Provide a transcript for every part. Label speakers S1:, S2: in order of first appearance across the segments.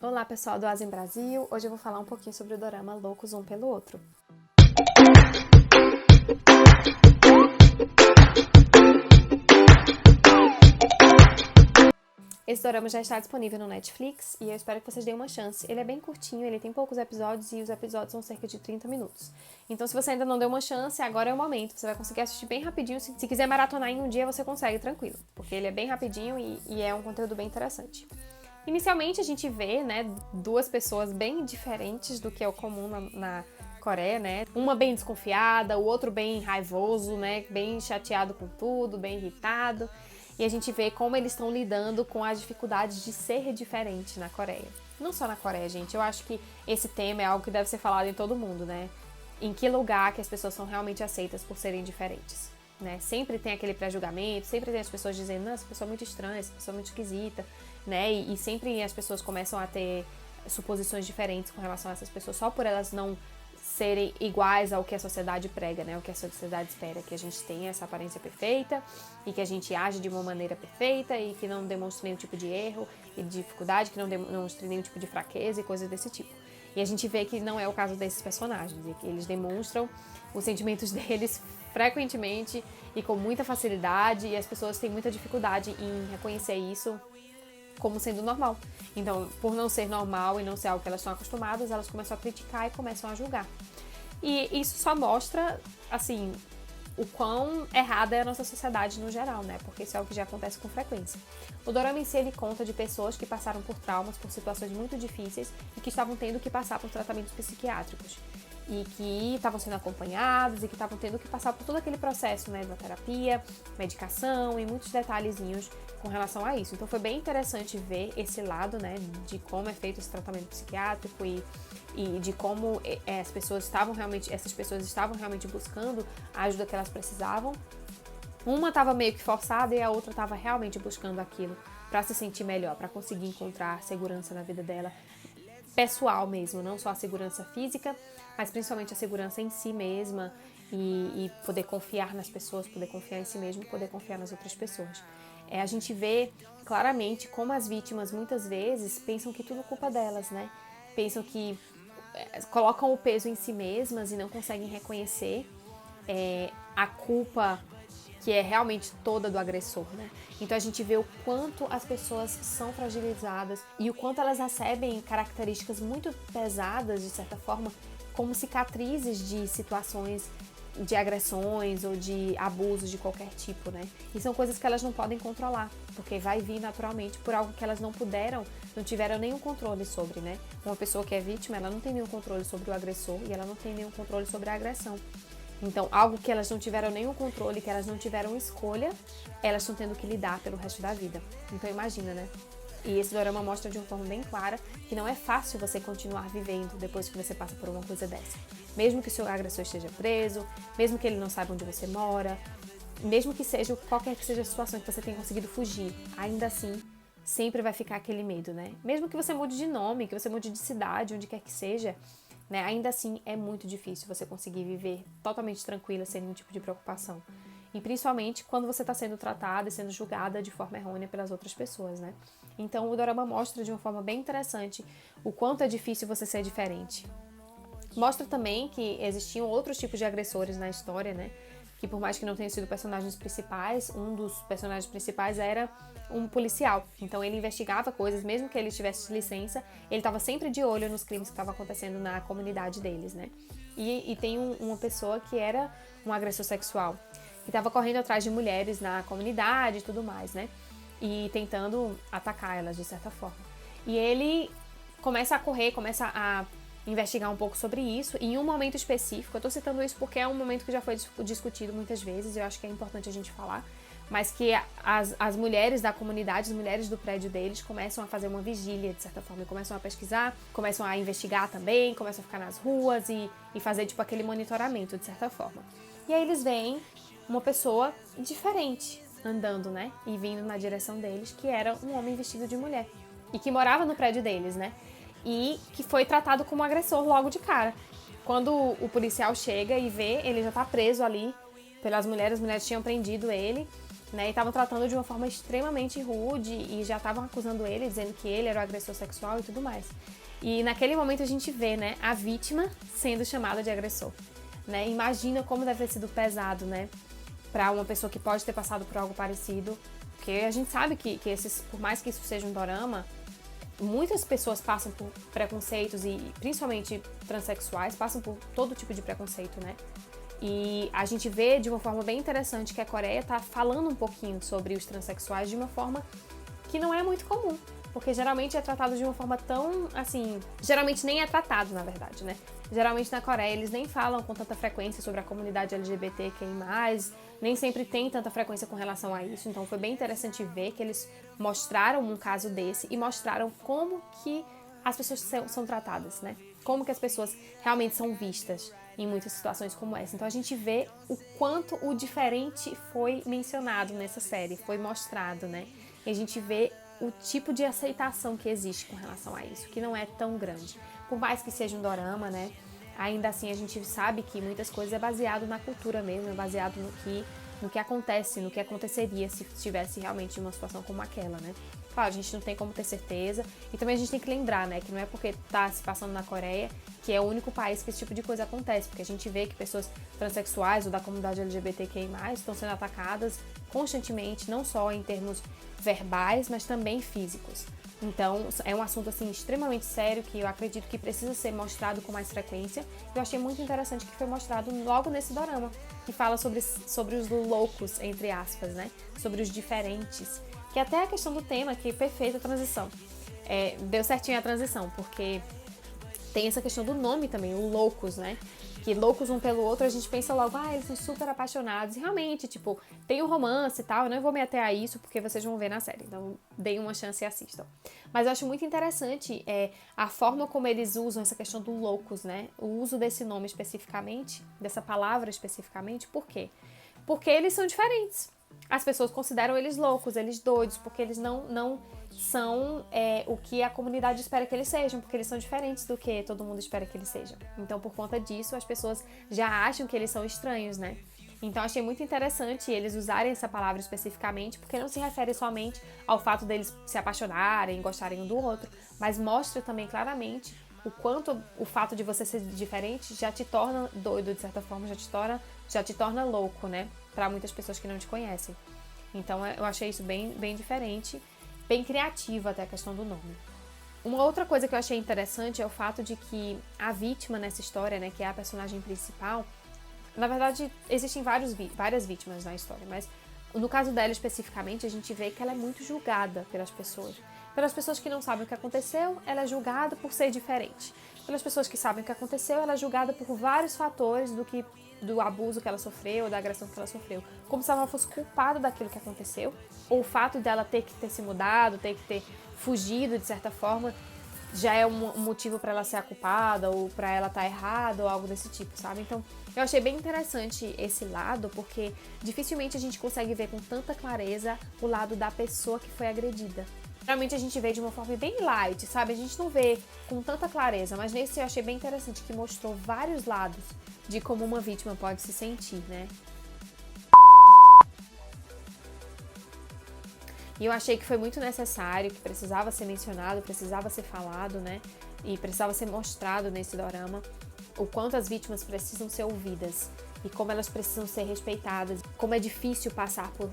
S1: Olá pessoal do Asem Brasil, hoje eu vou falar um pouquinho sobre o dorama Loucos Um Pelo Outro. Esse dorama já está disponível no Netflix e eu espero que vocês deem uma chance. Ele é bem curtinho, ele tem poucos episódios e os episódios são cerca de 30 minutos. Então se você ainda não deu uma chance, agora é o momento. Você vai conseguir assistir bem rapidinho. Se quiser maratonar em um dia, você consegue, tranquilo. Porque ele é bem rapidinho e é um conteúdo bem interessante. Inicialmente a gente vê, duas pessoas bem diferentes do que é o comum na Coreia, Uma bem desconfiada, o outro bem raivoso, Bem chateado com tudo, bem irritado. E a gente vê como eles estão lidando com as dificuldades de ser diferente na Coreia. Não só na Coreia, gente. Eu acho que esse tema é algo que deve ser falado em todo mundo, Em que lugar que as pessoas são realmente aceitas por serem diferentes, Sempre tem aquele pré-julgamento, sempre tem as pessoas dizendo, não, essa pessoa é muito estranha, essa pessoa é muito esquisita, E sempre as pessoas começam a ter suposições diferentes com relação a essas pessoas, só por elas não serem iguais ao que a sociedade prega, O que a sociedade espera, que a gente tenha essa aparência perfeita e que a gente age de uma maneira perfeita e que não demonstre nenhum tipo de erro e de dificuldade, que não demonstre nenhum tipo de fraqueza e coisas desse tipo. E a gente vê que não é o caso desses personagens, e que eles demonstram os sentimentos deles frequentemente e com muita facilidade, e as pessoas têm muita dificuldade em reconhecer isso como sendo normal. Então, por não ser normal e não ser algo que elas estão acostumadas, elas começam a criticar e começam a julgar. E isso só mostra, assim, o quão errada é a nossa sociedade no geral, Porque isso é algo que já acontece com frequência. O dorama em si, ele conta de pessoas que passaram por traumas, por situações muito difíceis e que estavam tendo que passar por tratamentos psiquiátricos. E que estavam sendo acompanhados e que estavam tendo que passar por todo aquele processo, da terapia, medicação e muitos detalhezinhos com relação a isso. Então foi bem interessante ver esse lado, de como é feito esse tratamento psiquiátrico e de como essas pessoas estavam realmente buscando a ajuda que elas precisavam. Uma estava meio que forçada e a outra estava realmente buscando aquilo para se sentir melhor, para conseguir encontrar segurança na vida dela, pessoal mesmo, não só a segurança física, mas principalmente a segurança em si mesma e poder confiar nas pessoas, poder confiar em si mesmo e poder confiar nas outras pessoas. A gente vê claramente como as vítimas muitas vezes pensam que tudo é culpa delas, Pensam que colocam o peso em si mesmas e não conseguem reconhecer a culpa que é realmente toda do agressor, Então a gente vê o quanto as pessoas são fragilizadas e o quanto elas recebem características muito pesadas, de certa forma, como cicatrizes de situações de agressões ou de abusos de qualquer tipo, E são coisas que elas não podem controlar, porque vai vir naturalmente por algo que elas não tiveram nenhum controle sobre, Uma pessoa que é vítima, ela não tem nenhum controle sobre o agressor e ela não tem nenhum controle sobre a agressão. Então, algo que elas não tiveram nenhum controle, que elas não tiveram escolha, elas estão tendo que lidar pelo resto da vida. Então, imagina, E esse dorama mostra de uma forma bem clara que não é fácil você continuar vivendo depois que você passa por uma coisa dessa. Mesmo que o seu agressor esteja preso, mesmo que ele não saiba onde você mora, mesmo que seja qualquer que seja a situação que você tenha conseguido fugir, ainda assim, sempre vai ficar aquele medo, Mesmo que você mude de nome, que você mude de cidade, onde quer que seja, ainda assim é muito difícil você conseguir viver totalmente tranquila, sem nenhum tipo de preocupação. E principalmente quando você está sendo tratada e sendo julgada de forma errônea pelas outras pessoas, Então o dorama mostra de uma forma bem interessante o quanto é difícil você ser diferente. Mostra também que existiam outros tipos de agressores na história, Que por mais que não tenham sido personagens principais, um dos personagens principais era um policial. Então ele investigava coisas, mesmo que ele tivesse licença, ele estava sempre de olho nos crimes que estavam acontecendo na comunidade deles, E tem uma pessoa que era um agressor sexual, que estava correndo atrás de mulheres na comunidade e tudo mais, E tentando atacar elas de certa forma. E ele começa a investigar um pouco sobre isso, e em um momento específico, eu tô citando isso porque é um momento que já foi discutido muitas vezes, eu acho que é importante a gente falar, mas que as mulheres da comunidade, as mulheres do prédio deles começam a fazer uma vigília, de certa forma, e começam a pesquisar, começam a investigar também, começam a ficar nas ruas e fazer tipo aquele monitoramento, de certa forma. E aí eles veem uma pessoa diferente andando, e vindo na direção deles, que era um homem vestido de mulher, e que morava no prédio deles, E que foi tratado como agressor logo de cara. Quando o policial chega e vê, ele já tá preso ali pelas mulheres, as mulheres tinham prendido ele né? E estavam tratando de uma forma extremamente rude e já estavam acusando ele, dizendo que ele era o agressor sexual e tudo mais. E naquele momento a gente vê, né, a vítima sendo chamada de agressor, né? Imagina como deve ter sido pesado, né, para uma pessoa que pode ter passado por algo parecido, porque a gente sabe que por mais que isso seja um dorama, muitas pessoas passam por preconceitos e principalmente transexuais passam por todo tipo de preconceito, né? E a gente vê de uma forma bem interessante que a Coreia tá falando um pouquinho sobre os transexuais de uma forma que não é muito comum. Porque geralmente é tratado de uma forma tão, assim... Geralmente nem é tratado, na verdade, né? Geralmente na Coreia eles nem falam com tanta frequência sobre a comunidade LGBTQI+, nem sempre tem tanta frequência com relação a isso. Então foi bem interessante ver que eles mostraram um caso desse e mostraram como que as pessoas são tratadas, né? Como que as pessoas realmente são vistas em muitas situações como essa. Então a gente vê o quanto o diferente foi mencionado nessa série, foi mostrado, né? E a gente vê o tipo de aceitação que existe com relação a isso, que não é tão grande. Por mais que seja um dorama, né? Ainda assim a gente sabe que muitas coisas é baseado na cultura mesmo, é baseado no que acontece, no que aconteceria se estivesse realmente em uma situação como aquela, né? Claro, a gente não tem como ter certeza. E também a gente tem que lembrar, né, que não é porque tá se passando na Coreia que é o único país que esse tipo de coisa acontece. Porque a gente vê que pessoas transexuais ou da comunidade LGBTQI+, estão sendo atacadas constantemente, não só em termos verbais, mas também físicos. Então, é um assunto, assim, extremamente sério que eu acredito que precisa ser mostrado com mais frequência. Eu achei muito interessante que foi mostrado logo nesse dorama, que fala sobre os loucos, entre aspas, né? Sobre os diferentes. Que até a questão do tema, que é perfeita a transição. Deu certinho a transição, porque tem essa questão do nome também, o loucos, né? Que loucos um pelo outro, a gente pensa logo, eles são super apaixonados. E realmente, tipo, tem um romance e tal, eu não vou me ater a isso, porque vocês vão ver na série. Então, deem uma chance e assistam. Mas eu acho muito interessante a forma como eles usam essa questão do loucos, né? O uso desse nome especificamente, dessa palavra especificamente, por quê? Porque eles são diferentes. As pessoas consideram eles loucos, eles doidos, porque eles não são o que a comunidade espera que eles sejam, porque eles são diferentes do que todo mundo espera que eles sejam. Então, por conta disso, as pessoas já acham que eles são estranhos, né? Então, achei muito interessante eles usarem essa palavra especificamente, porque não se refere somente ao fato deles se apaixonarem, gostarem um do outro, mas mostra também claramente o quanto o fato de você ser diferente já te torna doido, de certa forma, já te torna louco, né? Para muitas pessoas que não te conhecem. Então, eu achei isso bem, bem diferente, bem criativo até a questão do nome. Uma outra coisa que eu achei interessante é o fato de que a vítima nessa história, né, que é a personagem principal, na verdade, existem várias vítimas na história, mas no caso dela especificamente, a gente vê que ela é muito julgada pelas pessoas. Pelas pessoas que não sabem o que aconteceu, ela é julgada por ser diferente. Pelas pessoas que sabem o que aconteceu, ela é julgada por vários fatores do abuso que ela sofreu, da agressão que ela sofreu. Como se ela fosse culpada daquilo que aconteceu. Ou o fato dela ter que ter se mudado, ter que ter fugido de certa forma, já é um motivo para ela ser a culpada, ou para ela estar errada, ou algo desse tipo, sabe? Então, eu achei bem interessante esse lado, porque dificilmente a gente consegue ver com tanta clareza o lado da pessoa que foi agredida. Geralmente a gente vê de uma forma bem light, sabe? A gente não vê com tanta clareza, mas nesse eu achei bem interessante que mostrou vários lados de como uma vítima pode se sentir, né? E eu achei que foi muito necessário, que precisava ser mencionado, precisava ser falado, né? E precisava ser mostrado nesse dorama o quanto as vítimas precisam ser ouvidas e como elas precisam ser respeitadas, como é difícil passar por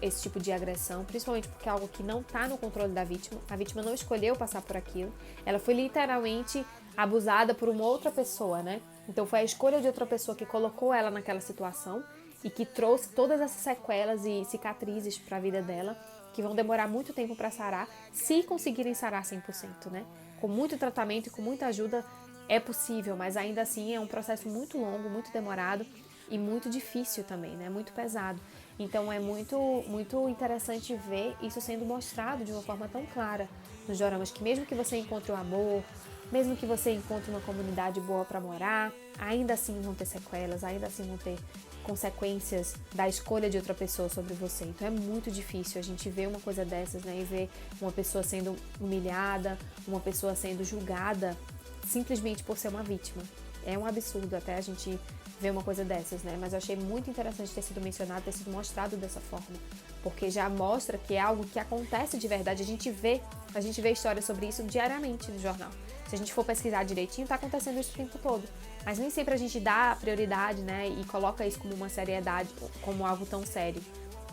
S1: esse tipo de agressão, principalmente porque é algo que não está no controle da vítima. A vítima não escolheu passar por aquilo, ela foi literalmente abusada por uma outra pessoa, né? Então foi a escolha de outra pessoa que colocou ela naquela situação e que trouxe todas essas sequelas e cicatrizes para a vida dela, que vão demorar muito tempo para sarar, se conseguirem sarar 100%, né? Com muito tratamento e com muita ajuda é possível, mas ainda assim é um processo muito longo, muito demorado e muito difícil também, né? Muito pesado. Então é muito interessante ver isso sendo mostrado de uma forma tão clara nos doramas, que mesmo que você encontre o amor, mesmo que você encontre uma comunidade boa para morar, ainda assim vão ter sequelas, ainda assim vão ter consequências da escolha de outra pessoa sobre você. Então é muito difícil a gente ver uma coisa dessas, né? E ver uma pessoa sendo humilhada, uma pessoa sendo julgada simplesmente por ser uma vítima. É um absurdo até a gente ver uma coisa dessas, né? Mas eu achei muito interessante ter sido mencionado, ter sido mostrado dessa forma, porque já mostra que é algo que acontece de verdade. A gente vê histórias sobre isso diariamente no jornal. Se a gente for pesquisar direitinho, tá acontecendo isso o tempo todo. Mas nem sempre a gente dá prioridade, né, e coloca isso como uma seriedade, como algo tão sério.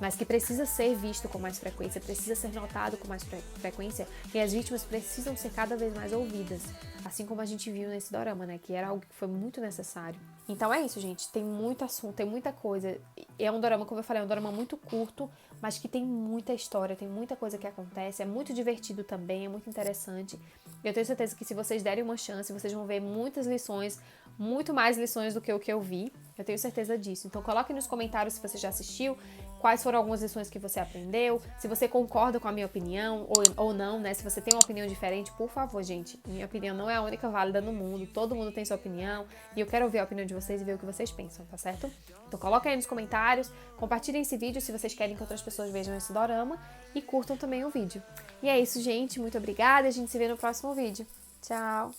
S1: Mas que precisa ser visto com mais frequência, precisa ser notado com mais frequência, e as vítimas precisam ser cada vez mais ouvidas, assim como a gente viu nesse dorama, né, que era algo que foi muito necessário. Então é isso, gente, tem muito assunto, tem muita coisa. É um dorama, como eu falei, é um dorama muito curto, mas que tem muita história, tem muita coisa que acontece, é muito divertido também, é muito interessante. Eu tenho certeza que se vocês derem uma chance, vocês vão ver muitas lições, muito mais lições do que o que eu vi. Eu tenho certeza disso. Então coloque nos comentários se você já assistiu, quais foram algumas lições que você aprendeu, se você concorda com a minha opinião ou não, né? Se você tem uma opinião diferente, por favor, gente. Minha opinião não é a única válida no mundo, todo mundo tem sua opinião e eu quero ouvir a opinião de vocês e ver o que vocês pensam, tá certo? Então coloquem aí nos comentários, compartilhem esse vídeo se vocês querem que outras pessoas vejam esse dorama e curtam também o vídeo. E é isso, gente. Muito obrigada. A gente se vê no próximo vídeo. Tchau!